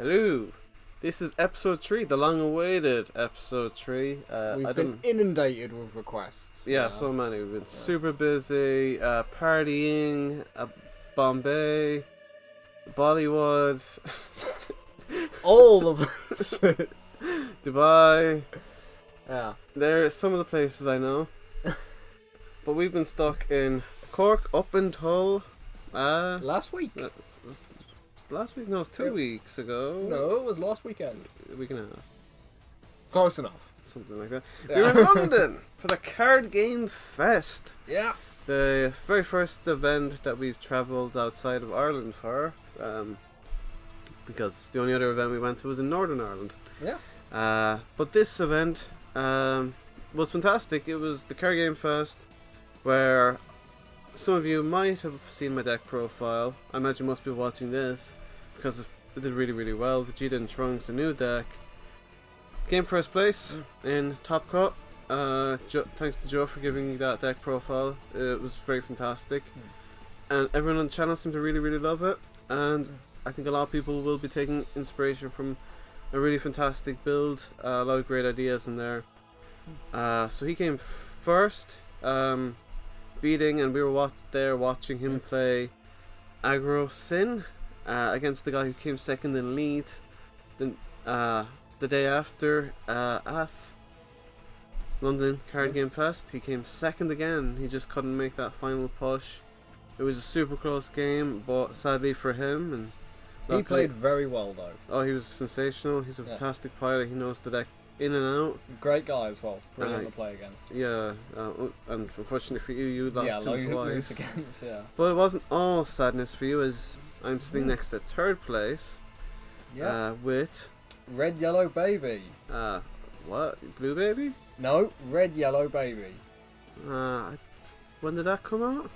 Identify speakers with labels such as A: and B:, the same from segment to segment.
A: Hello. This is episode 3, the long-awaited episode 3.
B: We've been inundated with requests.
A: Yeah, so many. We've been super busy, partying, Bombay, Bollywood,
B: All of us.
A: Dubai.
B: Yeah.
A: There are some of the places I know. But we've been stuck in Cork up until...
B: Last week.
A: Last week? No, it was 2 weeks ago.
B: No, it was last weekend.
A: A week and a half.
B: Close enough.
A: Something like that.
B: Yeah.
A: We were in London for the Card Game Fest.
B: Yeah.
A: The very first event that we've travelled outside of Ireland for. Because the only other event we went to was in Northern Ireland.
B: Yeah.
A: But this event was fantastic. It was the Card Game Fest, where some of you might have seen my deck profile. I imagine most people watching this, because it did really, really well. Vegeta and Trunks, a new deck. Came first place in Top Cut. Thanks to Joe for giving me that deck profile. It was very fantastic. And everyone on the channel seemed to really, really love it. And I think a lot of people will be taking inspiration from a really fantastic build. A lot of great ideas in there. So he came first, beating, and we were there watching him play Aggro Sin against the guy who came second in lead. Then the day after at London Card Game Fest, he came second again. He just couldn't make that final push. It was a super close game, but sadly for him, and
B: He played very well though.
A: Oh, he was sensational. He's a fantastic pilot. He knows the deck in and out.
B: Great guy as well. Brilliant to play against.
A: Yeah, and unfortunately for you, you lost to him twice.
B: Against, yeah.
A: But it wasn't all sadness for you, as I'm sitting next to third place.
B: Yeah.
A: With
B: Red Yellow Baby.
A: What? Blue Baby?
B: No, Red Yellow Baby.
A: When did that come out?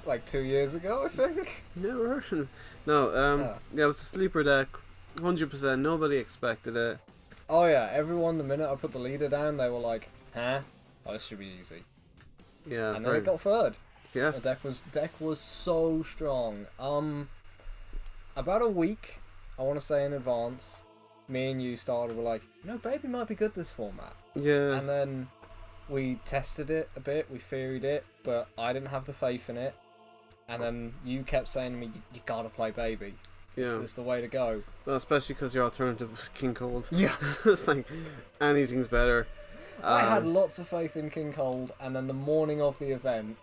B: Like 2 years ago, I think.
A: Never heard. No. Yeah, it was a sleeper deck. 100%. Nobody expected it.
B: Oh yeah, everyone, the minute I put the leader down, they were like, huh? Oh, this should be easy.
A: Yeah.
B: And then it got third.
A: Yeah.
B: The deck was so strong. About a week, I want to say in advance, me and you were like, Baby might be good this format.
A: Yeah.
B: And then we tested it a bit, we theoried it, but I didn't have the faith in it. And then you kept saying to me, you gotta play Baby.
A: Yeah.
B: It's the way to go.
A: Well, especially because your alternative was King Cold.
B: Yeah.
A: It's like, anything's better.
B: I had lots of faith in King Cold, and then the morning of the event,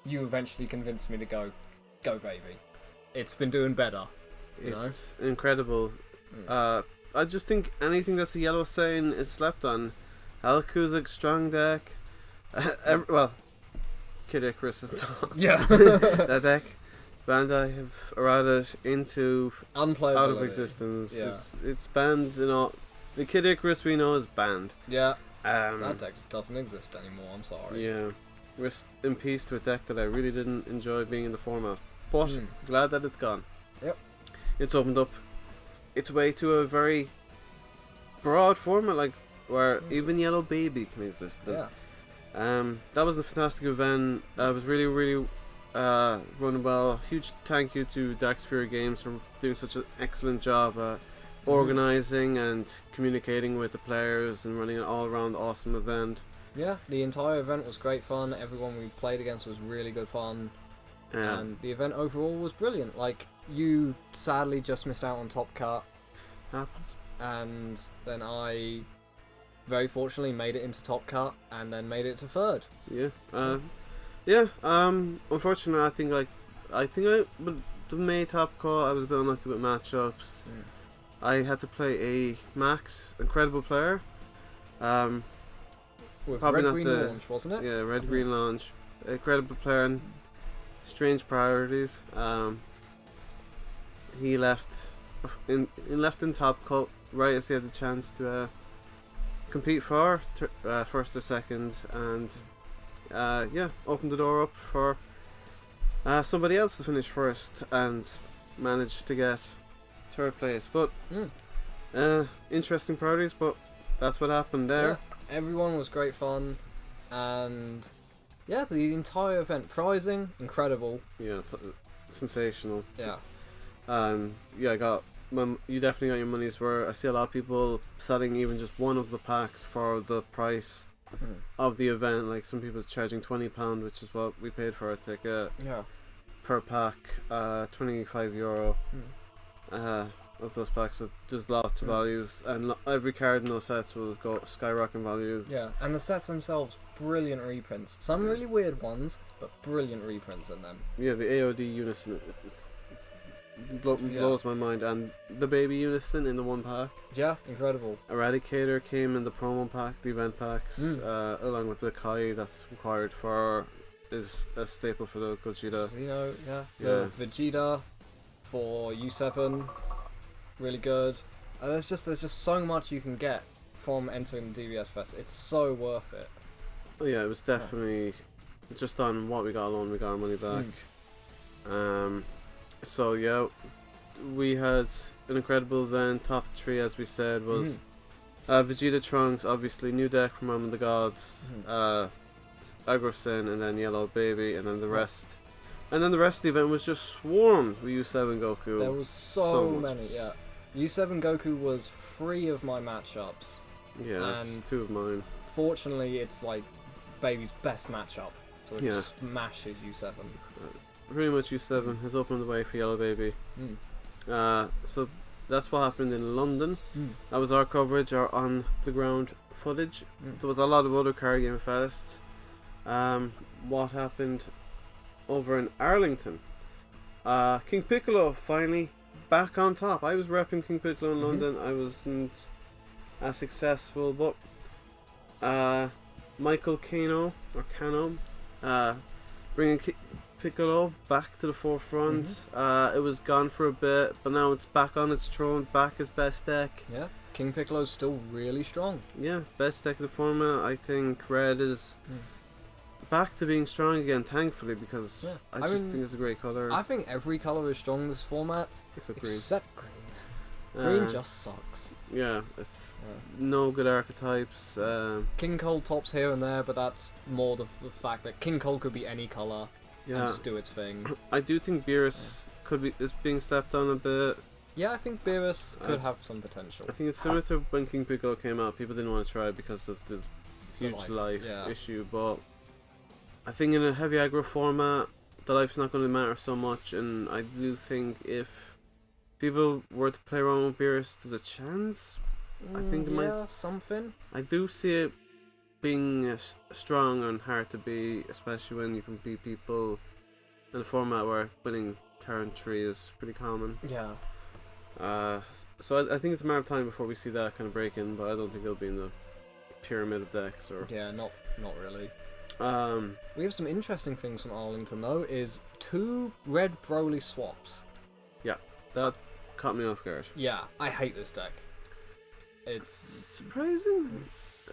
B: you eventually convinced me to go Baby. It's been doing better.
A: It's incredible. I just think anything that's a yellow Saiyan is slept on. Alakuzak, strong deck. Well, Kid Icarus is not.
B: Yeah.
A: That deck. Bandai have eroded into
B: Unplayable.
A: out of existence.
B: Yeah.
A: It's banned. The Kid Icarus we know is banned.
B: Yeah. That deck doesn't exist anymore. I'm sorry.
A: Yeah. Rest in peace to a deck that I really didn't enjoy being in the format. But glad that it's gone.
B: Yep.
A: It's opened up its way to a very broad format, like where even Yellow Baby can exist.
B: Yeah.
A: That was a fantastic event. It was really, really run well. Huge thank you to Daxphere Games for doing such an excellent job at organising and communicating with the players and running an all-around awesome event.
B: Yeah, the entire event was great fun. Everyone we played against was really good fun. And the event overall was brilliant. Like, you sadly just missed out on Top Cut.
A: Happens.
B: And then I very fortunately made it into Top Cut and then made it to third.
A: Yeah. Unfortunately, I think I would have made Top Cut. I was a bit unlucky with matchups. I had to play a Max, incredible player.
B: With
A: probably
B: Red
A: not
B: Green
A: the
B: launch, wasn't it?
A: Yeah, Red Green launch, incredible player and strange priorities. He left in Top Cut right as he had the chance to compete for first or second, and opened the door up for somebody else to finish first and managed to get third place. But interesting priorities, but that's what happened there.
B: Yeah, everyone was great fun, and yeah, the entire event, prizing, incredible.
A: Yeah, sensational.
B: Yeah.
A: I got you definitely got your money's worth. I see a lot of people selling even just one of the packs for the price of the event. Like some people charging £20, which is what we paid for our ticket.
B: Yeah.
A: Per pack, €25. Of those packs, so there's lots of values, and every card in those sets will go skyrocket in value.
B: Yeah, and the sets themselves, brilliant reprints. Some really weird ones, but brilliant reprints in them.
A: Yeah, the AOD Unison blows my mind, and the baby Unison in the one pack.
B: Yeah, incredible.
A: Eradicator came in the promo pack, the event packs, along with the Kai that's required for is a staple for the Gogeta.
B: The Vegeta for U7. Really good. There's just so much you can get from entering the DBS Fest. It's so worth it.
A: Oh yeah, it was definitely just on what we got alone. We got our money back. So yeah, we had an incredible event. Top 3, as we said, was Vegeta Trunks, obviously new deck from Realm of the Gods, Aggro Sin, and then Yellow Baby, and then the rest. And then the rest of the event was just swarmed with U7 Goku.
B: There was so many. Yeah. U7 Goku was 3 of my matchups.
A: Yeah, and 2 of mine.
B: Fortunately, it's like Baby's best matchup, so it just smashes U7.
A: Pretty much U7 has opened the way for Yellow Baby. So that's what happened in London. That was our coverage, our on the ground footage. There was a lot of other card game fests. What happened over in Arlington? King Piccolo finally back on top. I was repping King Piccolo in London. I wasn't as successful, but Michael Kano bringing Piccolo back to the forefront. It was gone for a bit, but now it's back on its throne, back as best deck.
B: Yeah, King Piccolo's still really strong.
A: Yeah, best deck of the format. I think Red is back to being strong again, thankfully, because I think it's a great colour.
B: I think every colour is strong in this format,
A: except green.
B: Green just sucks.
A: Yeah, it's no good archetypes.
B: King Cole tops here and there, but that's more the fact that King Cole could be any colour and just do its thing.
A: I do think Beerus is being stepped on a bit.
B: Yeah, I think Beerus could have some potential.
A: I think it's similar to when King Piccolo came out. People didn't want to try it because of the huge life issue, but I think in a heavy aggro format, the life's not going to matter so much, and I do think if people were to play around with Beerus, there's a chance. I think it might.
B: Something.
A: I do see it being strong and hard to beat, especially when you can beat people in a format where winning turn 3 is pretty common.
B: Yeah.
A: So I think it's a matter of time before we see that kind of break in, but I don't think it'll be in the pyramid of decks or.
B: Yeah, not really. We have some interesting things from Arlington though. Is 2 red Broly swaps.
A: Yeah, that caught me off guard.
B: Yeah, I hate this deck. It's
A: surprising.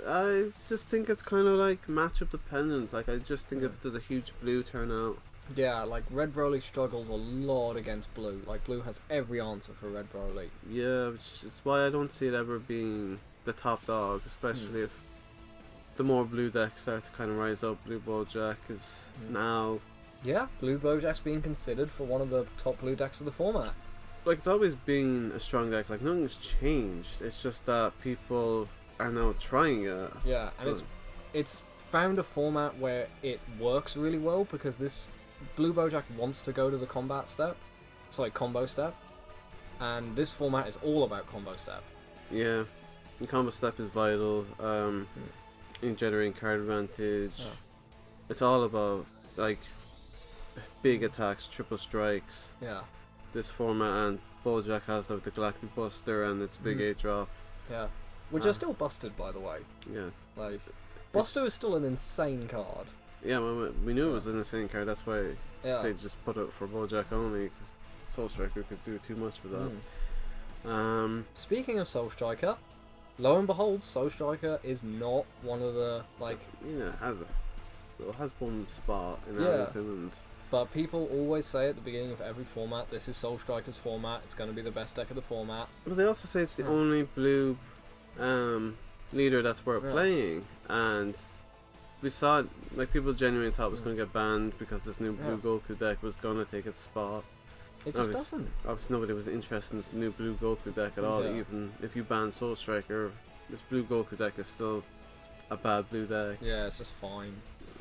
A: I just think it's kind of like matchup dependent. Like I just think if there's a huge blue turnout.
B: Yeah, like Red Broly struggles a lot against blue. Like blue has every answer for Red Broly.
A: Yeah, which is why I don't see it ever being the top dog, especially if the more blue decks start to kind of rise up. Blue Bojack is now.
B: Yeah, Blue Bojack's being considered for one of the top blue decks of the format.
A: Like it's always been a strong deck. Like nothing's changed. It's just that people are now trying it.
B: Yeah, and it's found a format where it works really well because this Blue Bojack wants to go to the combo step, and this format is all about combo step.
A: Yeah, and combo step is vital in generating card advantage. Yeah. It's all about like big attacks, triple strikes.
B: Yeah.
A: This format, and Bojack has the Galactic Buster and its big 8-drop.
B: Yeah. Which are still busted, by the way.
A: Yeah.
B: Like, Buster is still an insane card.
A: Yeah, well, we knew it was an insane card. That's why they just put it for Bojack only, because Soul Striker could do too much with that.
B: Speaking of Soul Striker, lo and behold, Soul Striker is not one of the, like...
A: it has one spot in Arlington and...
B: But people always say at the beginning of every format, this is Soul Striker's format, it's going to be the best deck of the format.
A: But they also say it's the only blue leader that's worth playing, and we saw it, like people genuinely thought it was going to get banned because this new blue Goku deck was going to take its spot.
B: It just doesn't.
A: Obviously, nobody was interested in this new blue Goku deck at all.
B: Yeah.
A: Even if you ban Soul Striker, this blue Goku deck is still a bad blue deck.
B: Yeah, it's just fine.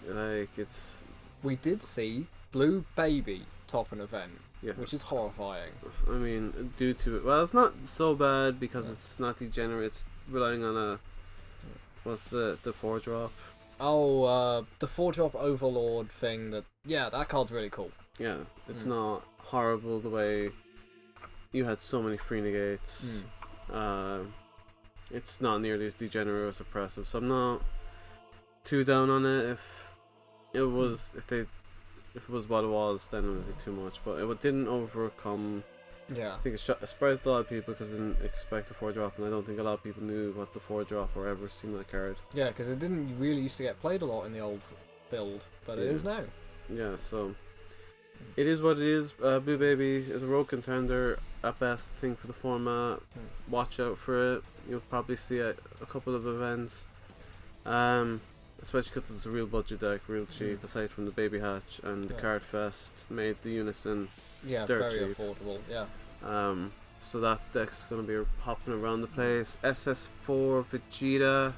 A: Like, it's...
B: We did see Blue Baby top an event,
A: Yeah.
B: which is horrifying.
A: I mean, due to it... Well, it's not so bad because it's not degenerate. It's relying on a... What's the 4-drop?
B: Oh, the 4-drop Overlord thing that... Yeah, that card's really cool.
A: Yeah, it's not horrible the way you had so many free negates. It's not nearly as degenerate or suppressive, so I'm not too down on it. If it was what it was, then it would be too much. But it didn't overcome.
B: Yeah.
A: I think it surprised a lot of people because they didn't expect the 4-drop, and I don't think a lot of people knew what the 4-drop or ever seen that card.
B: Yeah, because it didn't really used to get played a lot in the old build, but it is now.
A: Yeah, so it is what it is. Blue Baby is a rogue contender at best thing for the format. Watch out for it. You'll probably see it a couple of events. Especially because it's a real budget deck, real cheap, aside from the Baby Hatch and the Card Fest made the Unison dirt
B: very
A: cheap.
B: affordable, yeah.
A: So that deck's going to be hopping around the place. SS4 Vegeta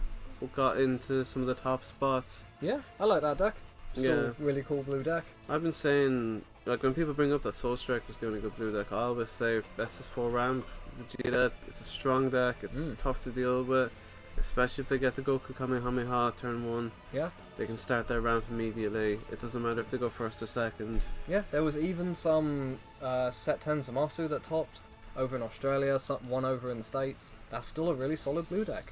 A: got into some of the top spots.
B: Yeah, I like that deck. Still really cool blue deck.
A: I've been saying, like, when people bring up that Soul Strike was the only good blue deck, I always say SS4 Ramp Vegeta. It's a strong deck. It's tough to deal with, especially if they get the Goku Kamehameha turn 1.
B: Yeah.
A: They can start their ramp immediately. It doesn't matter if they go first or second.
B: Yeah, there was even some Set 10 Zamasu that topped over in Australia, one over in the States. That's still a really solid blue deck.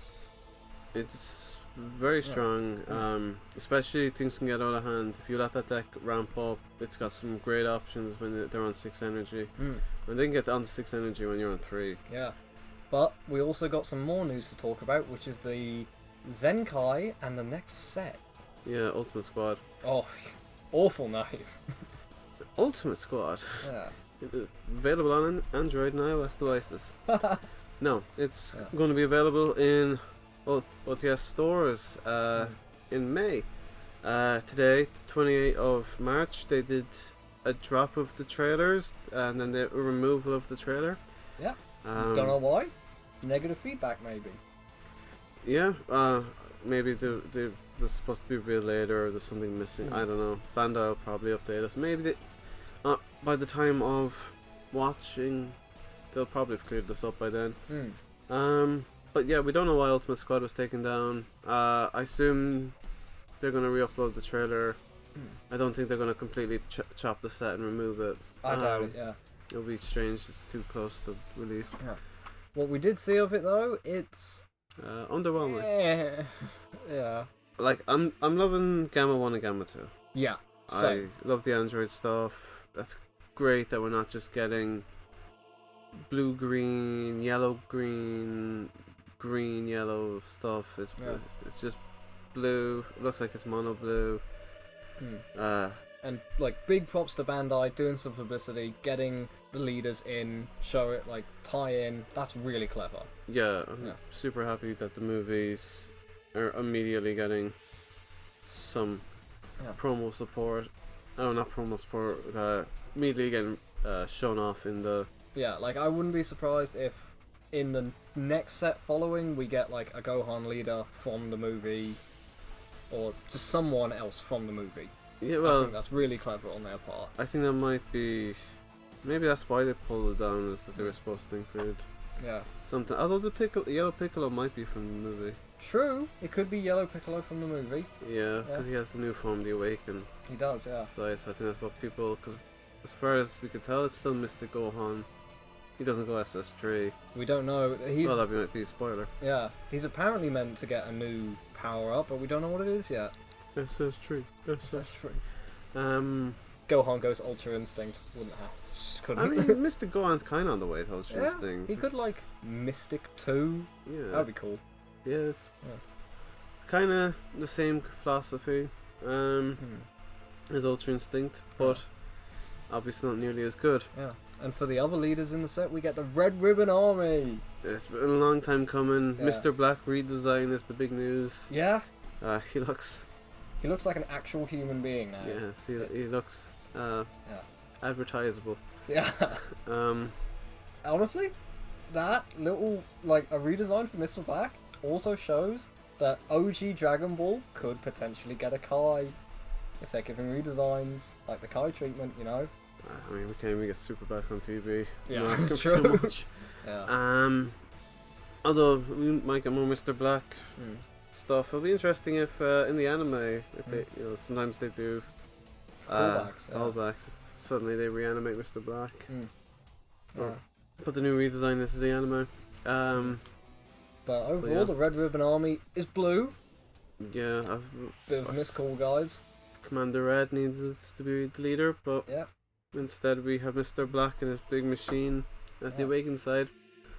A: It's very strong, especially things can get out of hand. If you let that deck ramp up, it's got some great options when they're on 6 energy. And they can get on 6 energy when you're on 3.
B: Yeah. But we also got some more news to talk about, which is the Zenkai and the next set.
A: Yeah, Ultimate Squad.
B: Oh, awful name.
A: Ultimate Squad?
B: Yeah.
A: Available on Android and iOS devices. No, it's going to be available in OTS stores in May. Today, the 28th of March, they did a drop of the trailers and then the removal of the trailer.
B: Yeah. Don't know why. Negative feedback, maybe.
A: Yeah, maybe they was supposed to be revealed later, or there's something missing. I don't know. Bandai will probably update us. Maybe by the time of watching, they'll probably have cleared this up by then. But yeah, we don't know why Ultimate Squad was taken down. I assume they're going to re-upload the trailer. I don't think they're going to completely chop the set and remove it.
B: I doubt it, yeah.
A: It'll be strange, it's too close to release.
B: Yeah. What we did see of it though, it's
A: underwhelming.
B: Yeah.
A: Like, I'm loving Gamma 1 and Gamma 2.
B: Yeah.
A: I love the Android stuff. That's great that we're not just getting blue green, yellow green, green yellow stuff. It's just blue. It looks like it's mono blue.
B: And like, big props to Bandai doing some publicity, getting the leaders in, show it, like, tie in. That's really clever.
A: Yeah, I'm super happy that the movies are immediately getting some promo support. Oh, not promo support. Immediately getting shown off in the...
B: Yeah, like, I wouldn't be surprised if in the next set following we get like a Gohan leader from the movie, or just someone else from the movie.
A: Yeah, well,
B: I think that's really clever on their part.
A: I think that might be... Maybe that's why they pulled it down, is that they were supposed to include something. Although the Yellow Piccolo might be from the movie.
B: True, it could be Yellow Piccolo from the movie.
A: Yeah, because he has the new form, the Awaken.
B: He does, yeah.
A: So I think that's what people... Because as far as we can tell, it's still Mystic Gohan. He doesn't go SS3.
B: We don't know.
A: Well, that might be a spoiler.
B: Yeah, he's apparently meant to get a new power-up, but we don't know what it is yet.
A: SS3.
B: SS3. Gohan goes Ultra Instinct. Wouldn't have. Couldn't.
A: I mean, Mystic Gohan's kind of on the way to Ultra Instinct.
B: He could, like, Mystic 2.
A: Yeah.
B: That'd be cool.
A: Yes. Yeah. It's kind of the same philosophy as Ultra Instinct, but obviously not nearly as good.
B: Yeah. And for the other leaders in the set, we get the Red Ribbon Army.
A: It's been a long time coming.
B: Yeah.
A: Mr. Black Redesign is the big news.
B: Yeah.
A: He looks
B: like an actual human being now.
A: Yes, he looks advertisable.
B: Yeah. Honestly, that little, like, a redesign for Mr. Black also shows that OG Dragon Ball could potentially get a Kai if they're giving redesigns, like the Kai treatment, you know?
A: I mean, we can't even get Super Back on TV.
B: Yeah,
A: No, that's
B: true.
A: too much.
B: Yeah.
A: Although we might get more Mr. Black stuff. It'll be interesting if in the anime, if they, you know, sometimes they do callbacks. Suddenly they reanimate Mr. Black. Or put the new redesign into the anime.
B: But overall, the Red Ribbon Army is blue.
A: Yeah,
B: Bit of a miscall, guys.
A: Commander Red needs us to be the leader, but instead we have Mr. Black and his big machine as the Awakened side.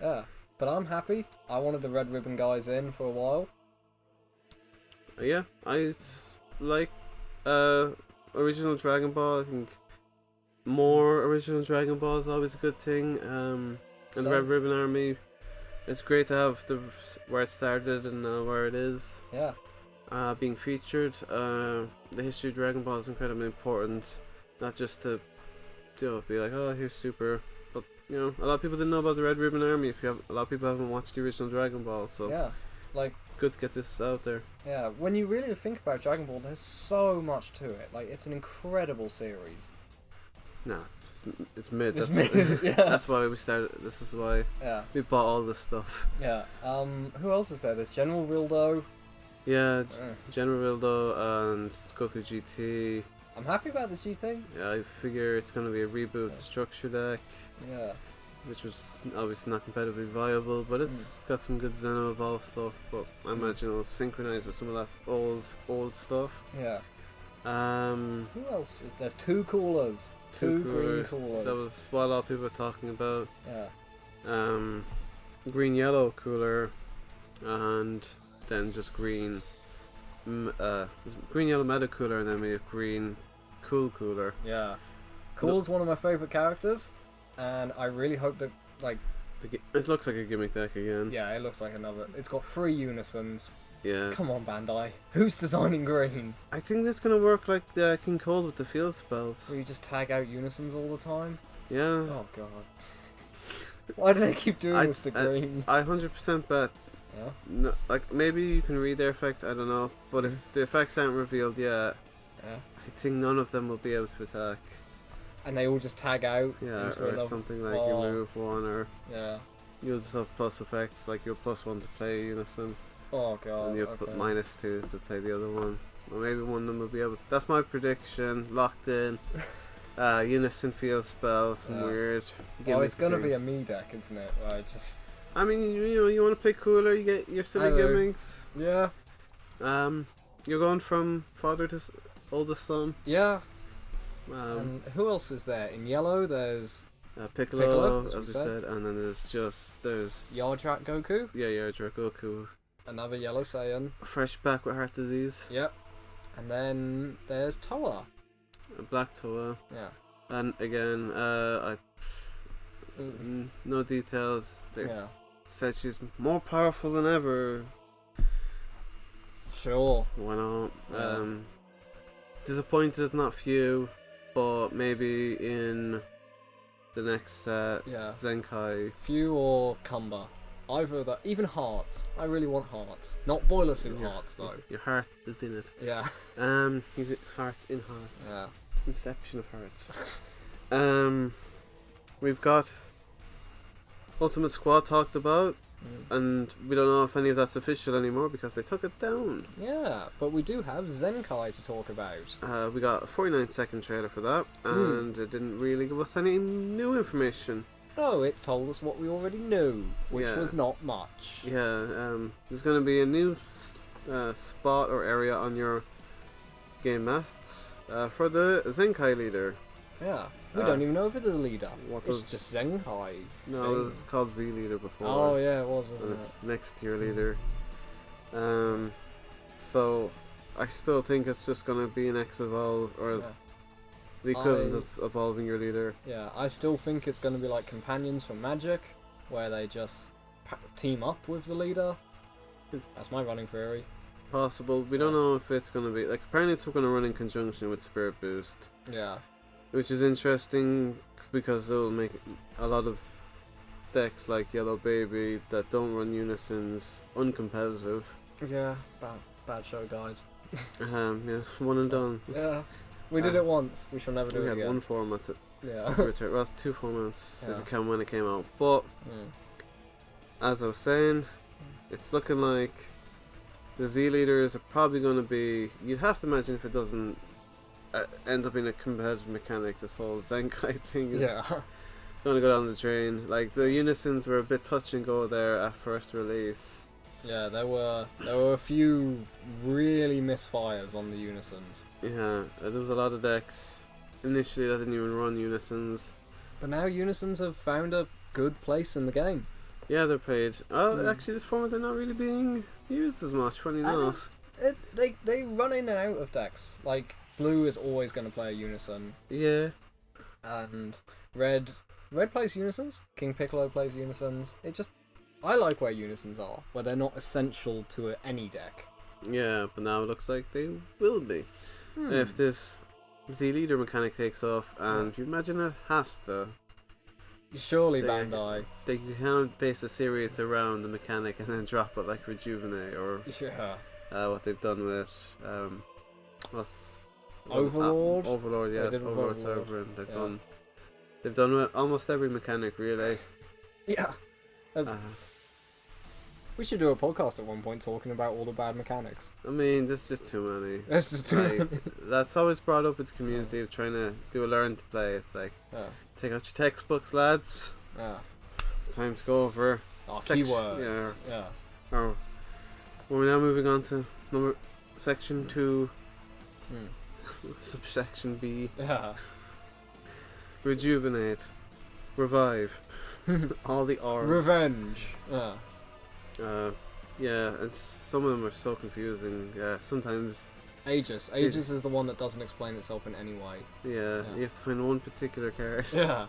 B: Yeah, but I'm happy. I wanted the Red Ribbon guys in for a while.
A: Yeah, I like original Dragon Ball. I think more original Dragon Ball is always a good thing. And the Red Ribbon Army, it's great to have where it started and where it is.
B: Yeah.
A: Being featured. The history of Dragon Ball is incredibly important, not just to be like, oh, here's Super, but you know, a lot of people didn't know about the Red Ribbon Army. A lot of people haven't watched the original Dragon Ball, so
B: yeah, like,
A: it's good to get this out there.
B: Yeah, when you really think about Dragon Ball, there's so much to it. Like, it's an incredible series.
A: No, it's mid.
B: It's
A: That's
B: mid, yeah.
A: That's why we started. This is why we bought all this stuff.
B: Yeah. Who else is there? There's General Rildo.
A: Yeah, General Rildo and Goku GT.
B: I'm happy about the GT.
A: Yeah, I figure it's going to be a reboot of the structure deck.
B: Yeah.
A: Which was obviously not competitively viable, but it's got some good Xeno Evolve stuff. But I imagine it'll synchronize with some of that old stuff.
B: Yeah.
A: Who
B: else is there's two coolers. Two green coolers.
A: That was what a lot of people were talking about.
B: Yeah.
A: Green yellow cooler, and then just green yellow meta cooler, and then we have green cool cooler.
B: Yeah. Cool's one of my favourite characters, and I really hope that, like,
A: it looks like a gimmick deck again.
B: Yeah, it looks like another. It's got 3 unisons.
A: Yeah.
B: Come on, Bandai. Who's designing green?
A: I think that's gonna work like King Cold with the field spells.
B: Where you just tag out unisons all the time?
A: Yeah.
B: Oh god. Why do they keep doing this to green?
A: I 100% bet.
B: Yeah.
A: No, like, maybe you can read their effects, I don't know. But if the effects aren't revealed yet, I think none of them will be able to attack.
B: And they all just tag out.
A: Yeah, or something like you move one, or you just have plus effects, like you're +1 to play unison.
B: Oh god.
A: And you put -2 to play the other one. Or maybe one of them will be able to. That's my prediction, locked in. Unison field spell, some weird.
B: Oh, it's gonna be a me deck, isn't it? Right, just.
A: I mean, you know, you want to play cooler, you get your silly gimmicks.
B: Yeah.
A: You're going from father to oldest son.
B: Yeah. And who else is there? In yellow, there's
A: Piccolo, as we said, and then there's
B: Yardrat Goku.
A: Yeah, Yardrat Goku.
B: Another yellow Saiyan.
A: Fresh back with heart disease.
B: Yep. And then there's Toa.
A: Black Toa.
B: Yeah.
A: And again, no details. They said she's more powerful than ever.
B: Sure.
A: Why not? Disappointed it's not few, but maybe in the next set, Zenkai.
B: Few or Kumba. Either of that. Even Hearts. I really want Hearts. Not Boiler Suit Hearts, though.
A: Your heart is in it.
B: Yeah.
A: He's Hearts in Hearts.
B: Yeah.
A: It's Inception of Hearts. We've got Ultimate Squad talked about, and we don't know if any of that's official anymore because they took it down.
B: Yeah, but we do have Zenkai to talk about.
A: We got a 49-second trailer for that, and it didn't really give us any new information.
B: No, it told us what we already knew, which was not much.
A: Yeah, there's going to be a new spot or area on your game masts for the Zenkai leader.
B: Yeah, we don't even know if it is a leader. It's just Zenkai.
A: No, it was called Z leader before.
B: Oh yeah, it was, wasn't
A: it? It's next to your leader. So I still think it's just going to be an X evolve, or the equivalent of evolving your leader.
B: Yeah, I still think it's going to be like Companions from Magic, where they just team up with the leader. That's my running theory.
A: Possible. We don't know if it's going to be... Like, apparently it's going to run in conjunction with Spirit Boost.
B: Yeah.
A: which is interesting because it'll make a lot of decks like Yellow Baby that don't run unisons uncompetitive.
B: Yeah, bad show, guys.
A: Yeah, one and done.
B: Yeah, we did it once. We shall never do
A: We
B: it
A: had
B: again.
A: one format to
B: Yeah.
A: return. Well, it's 2 formats
B: Yeah.
A: if you count when it came out. But as I was saying, it's looking like the Z leaders are probably going to be. You'd have to imagine if it doesn't end up in a competitive mechanic, this whole Zenkai thing is going to go down the drain. Like the unisons were a bit touch and go there at first release.
B: Yeah, there were a few really misfires on the unisons.
A: Yeah, there was a lot of decks initially that didn't even run unisons.
B: But now unisons have found a good place in the game.
A: Yeah, they're played. Actually, this format they're not really being used as much. Funny enough,
B: They run in and out of decks. Like blue is always going to play a unison,
A: yeah.
B: and red plays unisons. King Piccolo plays unisons. I like where unisons are, where they're not essential to any deck.
A: Yeah, but now it looks like they will be. If this Z leader mechanic takes off, and you imagine it has to.
B: Surely
A: So,
B: Bandai.
A: They can't base a series around the mechanic and then drop it like Rejuvenate or
B: Yeah.
A: what they've done with what's
B: Overlord?
A: Overlord, yeah,
B: They did with
A: Overlord
B: Overlord.
A: server. And
B: Yeah.
A: they've done with almost every mechanic really.
B: Yeah. We should do a podcast at one point talking about all the bad mechanics.
A: I mean, there's just too many.
B: That's just too
A: Like,
B: many.
A: that's always brought up its community of trying to do a learn to play. It's like,
B: Yeah.
A: take out your textbooks, lads.
B: Yeah.
A: Time to go over.
B: Keywords. Yeah.
A: Or we're now moving on to section 2, subsection B.
B: Yeah.
A: Rejuvenate, revive, all the R's.
B: Revenge. Yeah.
A: Yeah, some of them are so confusing. Yeah, sometimes.
B: Aegis. Aegis is the one that doesn't explain itself in any way.
A: Yeah, you have to find one particular card.
B: Yeah.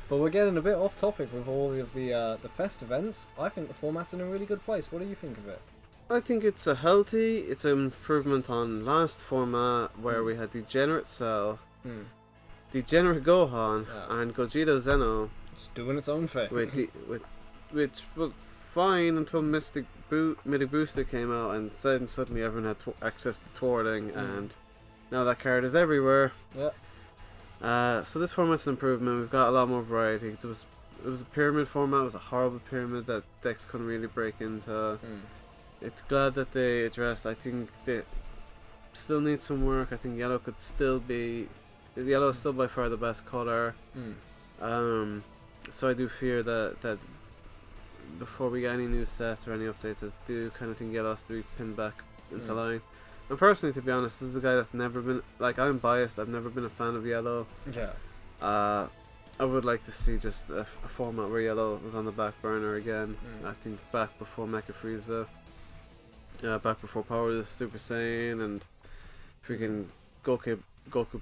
B: But we're getting a bit off topic with all of the fest events. I think the format's in a really good place. What do you think of it?
A: I think it's an improvement on last format where we had Degenerate Cell, Degenerate Gohan, and Gogeta Zeno.
B: Just doing its own thing.
A: Which was fine until Mythic Booster came out, and then suddenly everyone had access to thwarting, and now that card is everywhere.
B: Yeah.
A: So this format's an improvement. We've got a lot more variety. It was a pyramid format. It was a horrible pyramid that decks couldn't really break into. It's glad that they addressed. I think they still need some work. I think yellow could still be. Yellow is still by far the best color. So I do fear that before we get any new sets or any updates, I do kind of think yellow has to be pinned back into line. And personally, to be honest, this is a guy that's never been, like, I'm biased, I've never been a fan of yellow.
B: Yeah.
A: I would like to see just a format where yellow was on the back burner again. I think back before Mecha Frieza, back before Power the Super Saiyan, and freaking Goku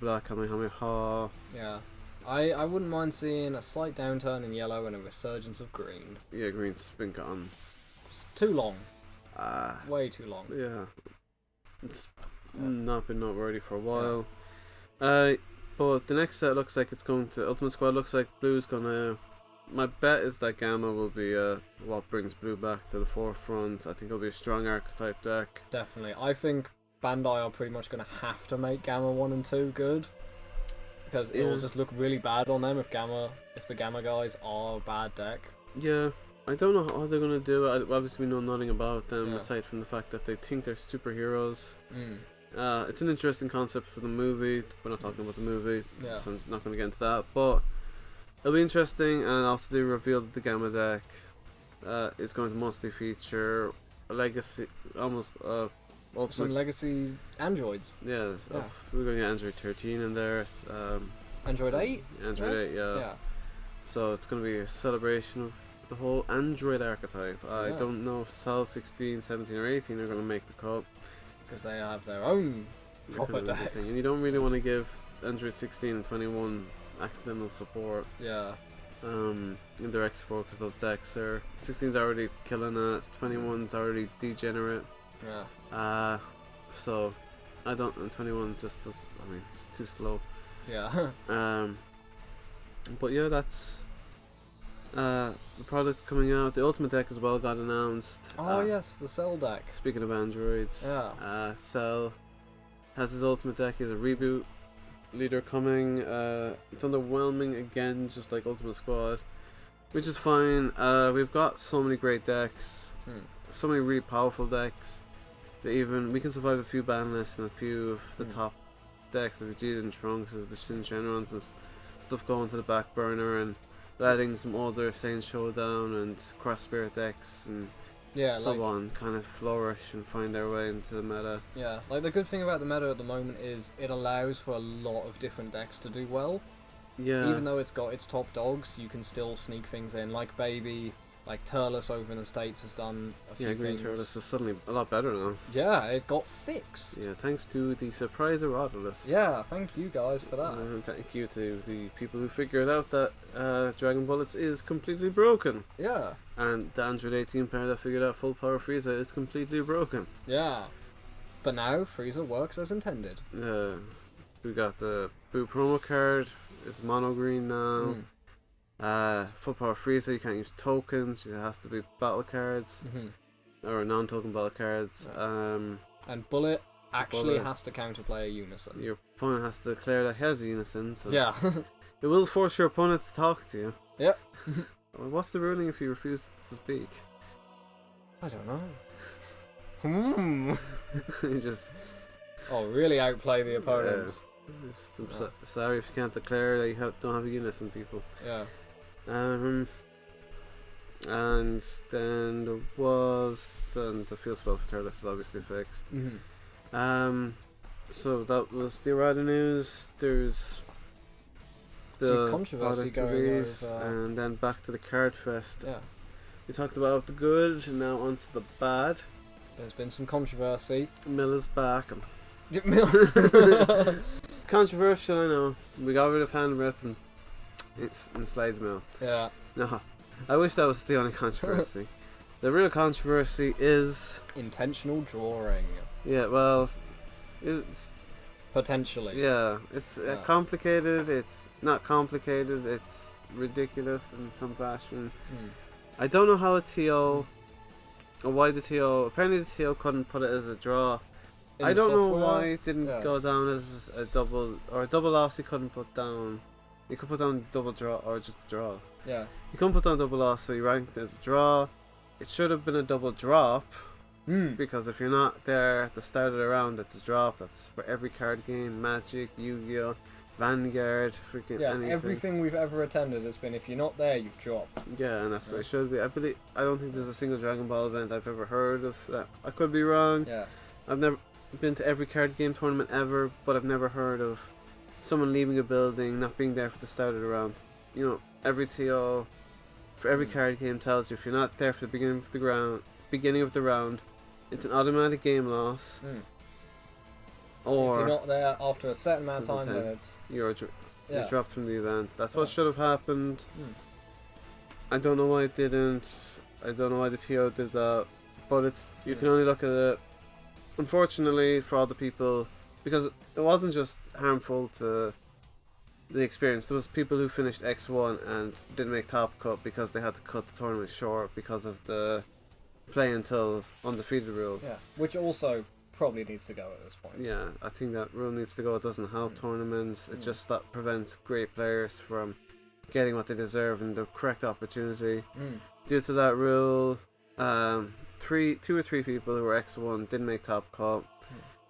A: Black Kamehameha.
B: Yeah. I wouldn't mind seeing a slight downturn in yellow and a resurgence of green.
A: Yeah, green's been gone.
B: It's too long. Way too long.
A: Yeah. It's not been noteworthy for a while. But the next set looks like it's going to... Ultimate Squad looks like blue's gonna... My bet is that Gamma will be what brings blue back to the forefront. I think it'll be a strong archetype deck.
B: Definitely. I think Bandai are pretty much going to have to make Gamma 1 and 2 good. Because it will just look really bad on them if the Gamma guys are a bad deck.
A: Yeah. I don't know how they're going to do it. Obviously we know nothing about them aside from the fact that they think they're superheroes. It's an interesting concept for the movie. We're not talking about the movie, so I'm not going to get into that. But it'll be interesting, and also they revealed that the Gamma deck is going to mostly feature a legacy, almost ultimate.
B: Some legacy androids.
A: Yeah, we're going to get Android 13 in there.
B: Android 8?
A: Android 8, yeah. So it's going to be a celebration of the whole Android archetype. I don't know if Cell 16, 17 or 18 are going to make the cut.
B: Because they have their own proper decks.
A: And you don't really want to give Android 16 and 21 accidental support.
B: Yeah.
A: Indirect support, because those decks are... 16's already killing it, 21's already degenerate.
B: Yeah.
A: So I don't... And 21 just does... I mean, it's too slow.
B: Yeah.
A: But yeah, that's the product coming out. The Ultimate deck as well got announced.
B: Oh yes, the Cell deck.
A: Speaking of androids,
B: Yeah.
A: Cell has his Ultimate deck. He has a reboot leader coming. It's underwhelming again, just like Ultimate Squad, which is fine. We've got so many great decks, so many really powerful decks. That even we can survive a few ban lists and a few of the top decks, like Vegeta and Trunks, the Shin Shenrons and stuff going to the back burner, and letting some older Saiyan Showdown and Cross Spirit decks and so on kind of flourish and find their way into the meta.
B: Yeah, like the good thing about the meta at the moment is it allows for a lot of different decks to do well.
A: Yeah.
B: Even though it's got its top dogs, you can still sneak things in. Like Baby, like Turles over in the States has done a few
A: Green
B: things.
A: Turles is suddenly a lot better now.
B: Yeah, it got fixed.
A: Yeah, thanks to the surprise errata list.
B: Yeah, thank you guys for that.
A: And thank you to the people who figured out that Dragon Bullets is completely broken.
B: Yeah.
A: And the Android 18 player that figured out Full Power Frieza is completely broken.
B: Yeah. But now Frieza works as intended.
A: We got the Boo promo card. It's mono green now. Full Power Frieza, you can't use tokens. It has to be battle cards. Or non-token battle cards.
B: Yeah. And Bullet actually has to counterplay a Unison.
A: Your opponent has to declare that he has a Unison. So
B: yeah.
A: it will force your opponent to talk to you.
B: Yep.
A: What's the ruling if you refuse to speak?
B: I don't know.
A: You just...
B: Oh, really outplay the opponents.
A: Sorry if you can't declare that you don't have a Unison, people.
B: Yeah.
A: And then there was the field spell for Turles is obviously fixed. So that was the errata news. There's
B: some controversy going
A: release,
B: over,
A: and then back to the card fest.
B: Yeah.
A: We talked about the good, and now onto the bad.
B: There's been some controversy.
A: Mill is back.
B: Mill.
A: Controversial, I know. We got rid of hand rip and Slides Mill.
B: Yeah.
A: No, I wish that was the only controversy. The real controversy is
B: intentional drawing.
A: Yeah, well, it's
B: potentially.
A: Yeah, it's complicated. It's not complicated. It's ridiculous in some fashion. I don't know how a TO or why the TO. Apparently, the TO couldn't put it as a draw. I don't know why it didn't go down as a double or a double loss. He couldn't put down. You could put down double draw or just a draw.
B: Yeah.
A: You couldn't put down double loss, so he ranked it as a draw. It should have been a double drop. Because if you're not there at the start of the round, it's a drop. That's for every card game, Magic, Yu-Gi-Oh, Vanguard, freaking anything.
B: Everything we've ever attended has been if you're not there, you've dropped.
A: Yeah, and that's what it should be. I don't think there's a single Dragon Ball event I've ever heard of that. I could be wrong.
B: Yeah.
A: I've never been to every card game tournament ever, but I've never heard of someone leaving a building, not being there for the start of the round. You know, every TO for every card game tells you if you're not there for the beginning of the round, it's an automatic game loss. Or
B: if you're not there after a certain amount of time, then it's
A: you're dropped from the event. That's what should have happened. I don't know why it didn't. I don't know why the TO did that. But you can only look at it. Unfortunately, for all the people, because it wasn't just harmful to the experience. There was people who finished X1 and didn't make top cut because they had to cut the tournament short because of the play until undefeated rule.
B: Yeah, which also probably needs to go at this point.
A: Yeah, I think that rule needs to go. It doesn't help tournaments. It just that prevents great players from getting what they deserve and the correct opportunity. Due to that rule, 2 or 3 people who were X1 didn't make top cut.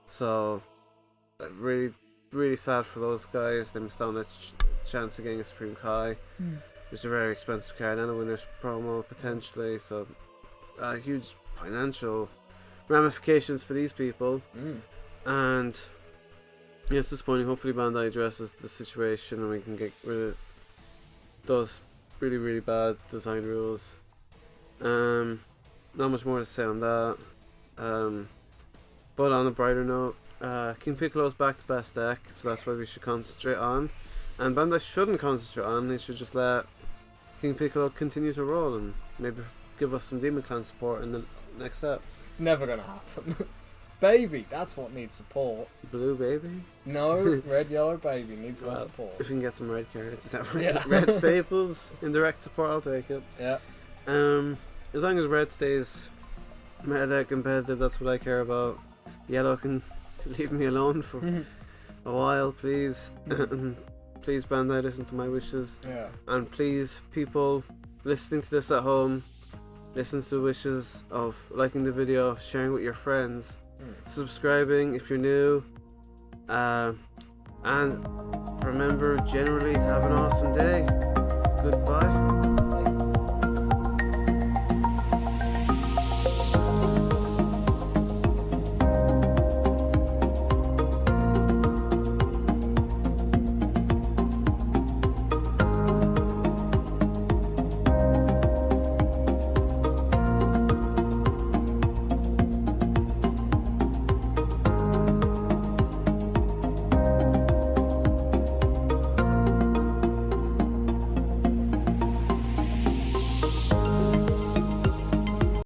A: So really, really sad for those guys. They missed out on a chance of getting a Supreme Kai, which is a very expensive card and a winner's promo potentially. So huge financial ramifications for these people. And yeah, it's disappointing. Hopefully Bandai addresses the situation and we can get rid of those really, really bad design rules. Not much more to say on that. But on a brighter note, King Piccolo's back to best deck, so that's what we should concentrate on. And Bandai shouldn't concentrate on. They should just let King Piccolo continue to roll and maybe give us some Demon Clan support in the next set.
B: Never gonna happen. baby, that's what needs support.
A: Blue baby?
B: No, red, yellow baby needs more
A: Well,
B: support.
A: if we can get some red cards, is that right?
B: Yeah.
A: Red staples, indirect support, I'll take it.
B: Yeah.
A: As long as red stays meta competitive, that's what I care about. Yellow can leave me alone for a while, please. Please, Bandai, listen to my wishes.
B: Yeah.
A: And please, people listening to this at home, listen to the wishes of liking the video, sharing with your friends, subscribing if you're new, and remember generally to have an awesome day. Goodbye.